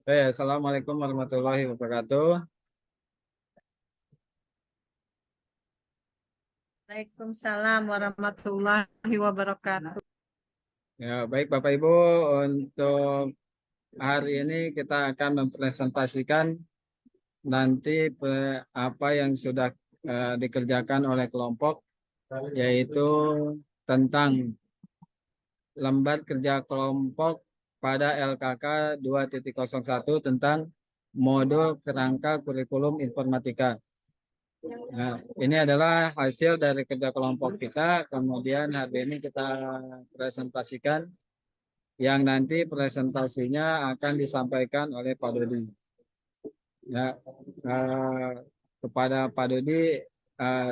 Assalamualaikum warahmatullahi wabarakatuh. Waalaikumsalam warahmatullahi wabarakatuh. Ya, baik Bapak Ibu, untuk hari ini kita akan mempresentasikan nanti apa yang sudah dikerjakan oleh kelompok, yaitu tentang lembar kerja kelompok pada LKK 2.01 tentang modul kerangka kurikulum informatika. Nah, ini adalah hasil dari kerja kelompok kita, kemudian hari ini kita presentasikan, yang nanti presentasinya akan disampaikan oleh Pak Dodi. Ya, eh, kepada Pak Dodi,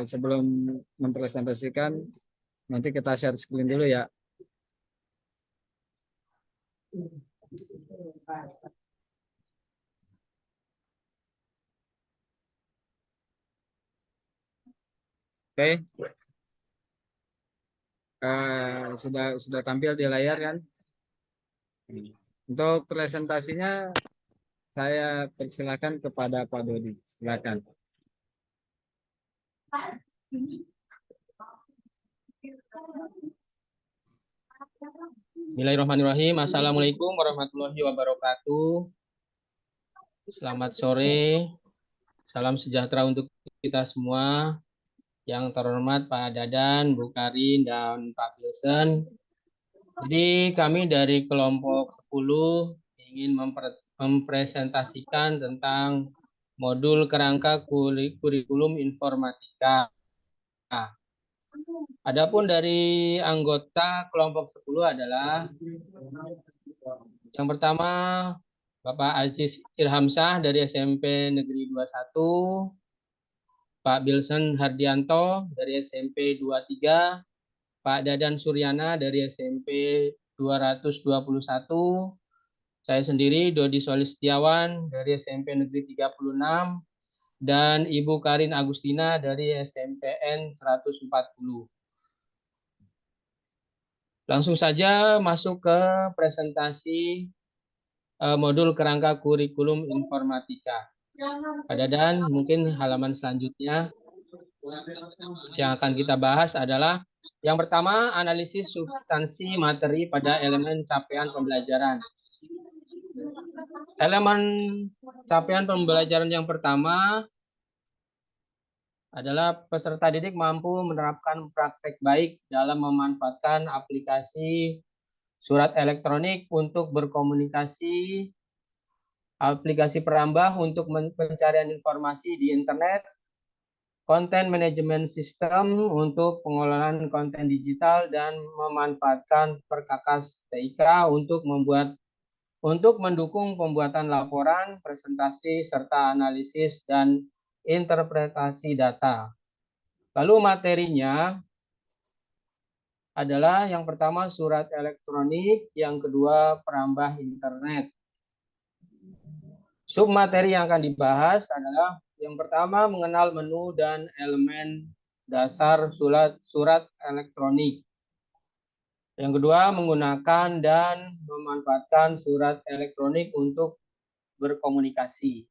sebelum mempresentasikan, nanti kita share screen dulu ya. Oke, sudah tampil di layar kan? Untuk presentasinya saya persilakan kepada Pak Dodi. Silakan. Bismillahirrahmanirrahim. Assalamualaikum warahmatullahi wabarakatuh. Selamat sore. Salam sejahtera untuk kita semua. Yang terhormat Pak Dadan, Bu Karin, dan Pak Wilson. Jadi kami dari kelompok 10 ingin mempresentasikan tentang modul kerangka kurikulum informatika. Adapun dari anggota kelompok 10 adalah yang pertama Bapak Aziz Irhamsyah dari SMP Negeri 21, Pak Bilson Hardianto dari SMP 23, Pak Dadan Suryana dari SMP 221, saya sendiri Dodi Solistiawan dari SMP Negeri 36, dan Ibu Karin Agustina dari SMPN 140. Langsung saja masuk ke presentasi modul kerangka kurikulum informatika. Pak Dadan, mungkin halaman selanjutnya yang akan kita bahas adalah yang pertama, analisis substansi materi pada elemen capaian pembelajaran. Elemen capaian pembelajaran yang pertama adalah peserta didik mampu menerapkan praktek baik dalam memanfaatkan aplikasi surat elektronik untuk berkomunikasi, aplikasi perambah untuk pencarian informasi di internet, konten manajemen sistem untuk pengelolaan konten digital, dan memanfaatkan perkakas TIK untuk mendukung pembuatan laporan, presentasi, serta analisis dan interpretasi data. Lalu materinya adalah yang pertama surat elektronik, yang kedua perambah internet. Submateri yang akan dibahas adalah yang pertama mengenal menu dan elemen dasar surat elektronik. Yang kedua menggunakan dan memanfaatkan surat elektronik untuk berkomunikasi.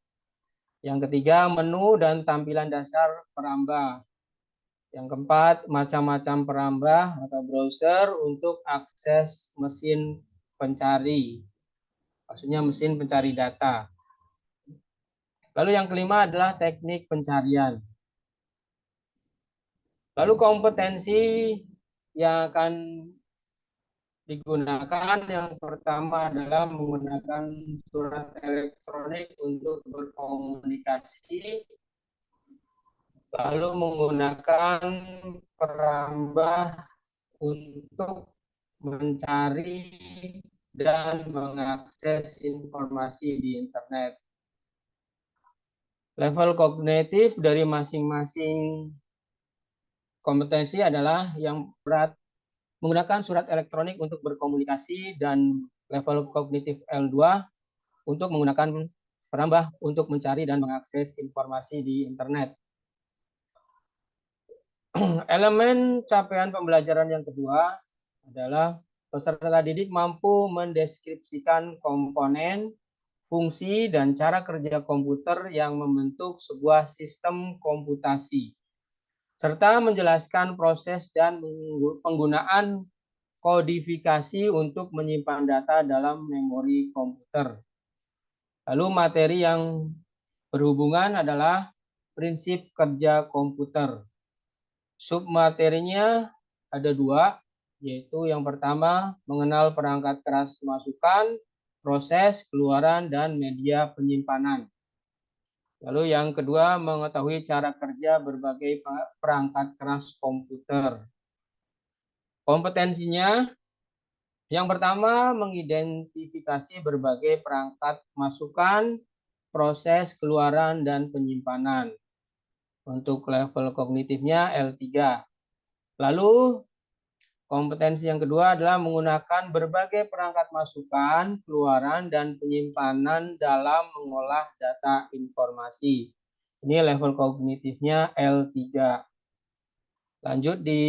Yang ketiga menu dan tampilan dasar perambah. Yang keempat macam-macam perambah atau browser untuk akses mesin pencari. Maksudnya mesin pencari data. Lalu yang kelima adalah teknik pencarian. Lalu kompetensi yang akan digunakan yang pertama adalah menggunakan surat elektronik untuk berkomunikasi, lalu menggunakan perambah untuk mencari dan mengakses informasi di internet. Level kognitif dari masing-masing kompetensi adalah yang berat menggunakan surat elektronik untuk berkomunikasi dan level kognitif L2 untuk menggunakan penambah untuk mencari dan mengakses informasi di internet. Elemen capaian pembelajaran yang kedua adalah peserta didik mampu mendeskripsikan komponen, fungsi, dan cara kerja komputer yang membentuk sebuah sistem komputasi, serta menjelaskan proses dan penggunaan kodifikasi untuk menyimpan data dalam memori komputer. Lalu materi yang berhubungan adalah prinsip kerja komputer. Submaterinya ada dua, yaitu yang pertama mengenal perangkat keras masukan, proses, keluaran, dan media penyimpanan. Lalu yang kedua mengetahui cara kerja berbagai perangkat keras komputer. Kompetensinya yang pertama mengidentifikasi berbagai perangkat masukan, proses, keluaran, dan penyimpanan. Untuk level kognitifnya L3. Lalu kompetensi yang kedua adalah menggunakan berbagai perangkat masukan, keluaran, dan penyimpanan dalam mengolah data informasi. Ini level kognitifnya L3. Lanjut di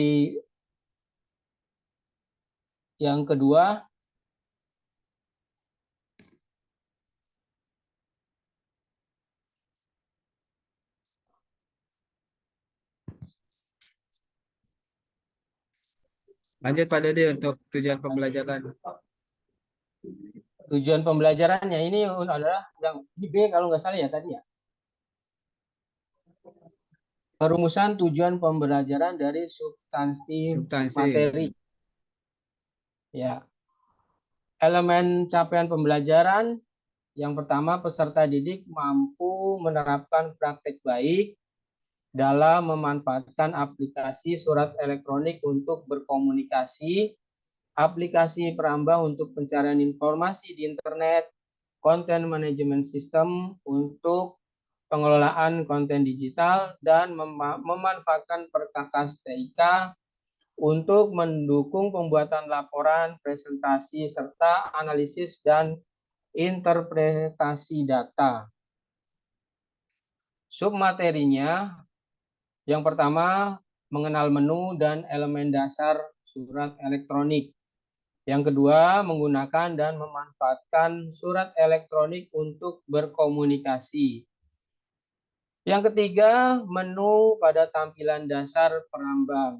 yang kedua. Lanjut Pak Dodi untuk tujuan pembelajaran. Tujuan pembelajarannya ini adalah yang ini B kalau nggak salah ya tadi ya. Perumusan tujuan pembelajaran dari substansi materi. Ya. Elemen capaian pembelajaran yang pertama peserta didik mampu menerapkan praktek baik dalam memanfaatkan aplikasi surat elektronik untuk berkomunikasi, aplikasi perambah untuk pencarian informasi di internet, content management system untuk pengelolaan konten digital, dan memanfaatkan perkakas TIK untuk mendukung pembuatan laporan, presentasi, serta analisis dan interpretasi data. Submaterinya yang pertama, mengenal menu dan elemen dasar surat elektronik. Yang kedua, menggunakan dan memanfaatkan surat elektronik untuk berkomunikasi. Yang ketiga, menu pada tampilan dasar perambang.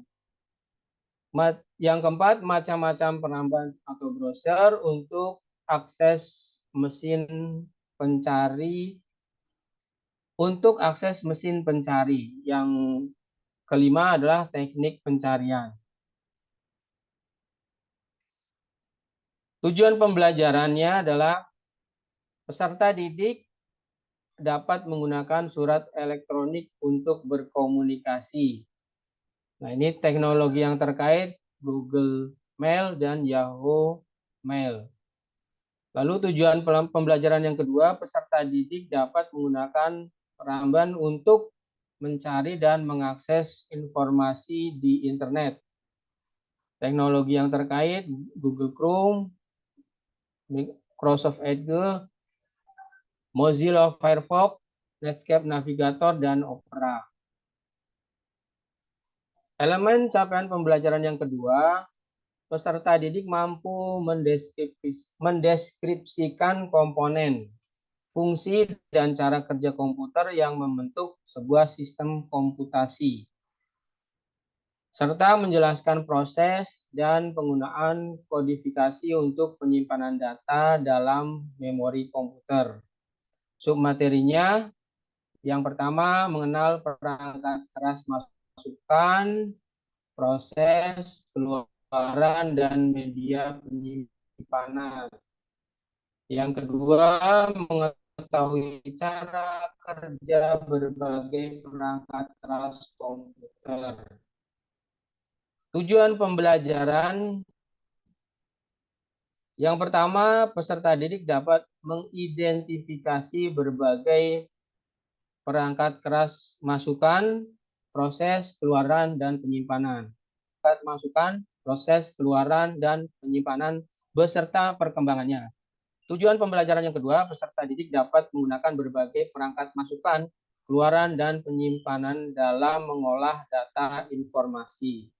Yang keempat, macam-macam perambang atau browser untuk akses mesin pencari. Untuk akses mesin pencari. Yang kelima adalah teknik pencarian. Tujuan pembelajarannya adalah peserta didik dapat menggunakan surat elektronik untuk berkomunikasi. Nah, ini teknologi yang terkait Google Mail dan Yahoo Mail. Lalu tujuan pembelajaran yang kedua, peserta didik dapat menggunakan peramban untuk mencari dan mengakses informasi di internet. Teknologi yang terkait Google Chrome, Microsoft Edge, Mozilla Firefox, Netscape Navigator, dan Opera. Elemen capaian pembelajaran yang kedua, peserta didik mampu mendeskripsikan komponen, fungsi, dan cara kerja komputer yang membentuk sebuah sistem komputasi, serta menjelaskan proses dan penggunaan kodifikasi untuk penyimpanan data dalam memori komputer. Submaterinya, yang pertama mengenal perangkat keras masukan, proses, keluaran, dan media penyimpanan. Yang kedua, mengetahui cara kerja berbagai perangkat keras komputer. Tujuan pembelajaran yang pertama, peserta didik dapat mengidentifikasi berbagai perangkat keras masukan, proses, keluaran, dan penyimpanan. Perangkat masukan, proses, keluaran, dan penyimpanan beserta perkembangannya. Tujuan pembelajaran yang kedua, peserta didik dapat menggunakan berbagai perangkat masukan, keluaran, dan penyimpanan dalam mengolah data informasi.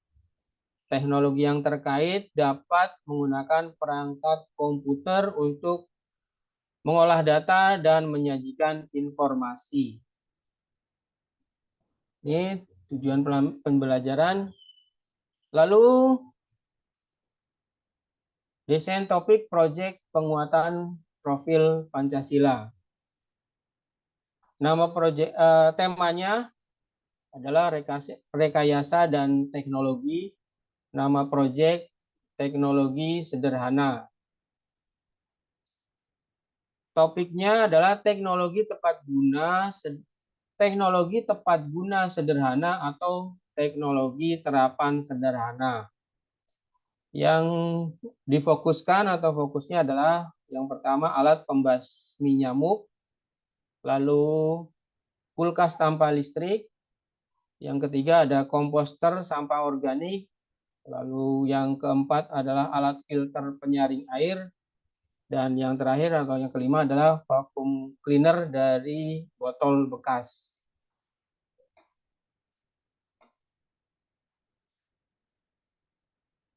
Teknologi yang terkait dapat menggunakan perangkat komputer untuk mengolah data dan menyajikan informasi. Ini tujuan pembelajaran. Lalu desain topik proyek penguatan profil Pancasila. Nama proyek temanya adalah rekayasa dan teknologi. Nama proyek teknologi sederhana. Topiknya adalah teknologi tepat guna sederhana atau teknologi terapan sederhana. Yang difokuskan atau fokusnya adalah yang pertama alat pembasmi nyamuk, lalu kulkas tanpa listrik, yang ketiga ada komposter sampah organik, lalu yang keempat adalah alat filter penyaring air, dan yang terakhir atau yang kelima adalah vacuum cleaner dari botol bekas.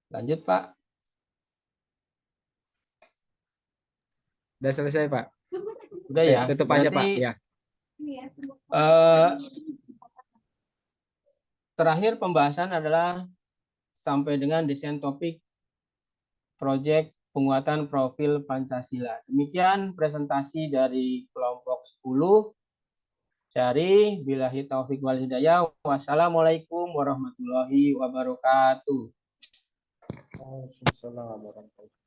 Lanjut, Pak. Udah selesai, Pak. Udah Oke, ya. tutup aja, Pak. Berarti Ya. terakhir pembahasan adalah sampai dengan desain topik proyek penguatan profil Pancasila. Demikian presentasi dari kelompok 10. Syari, billahi taufiq wal hidayah. Wassalamualaikum warahmatullahi wabarakatuh. Waalaikumsalam warahmatullahi wabarakatuh.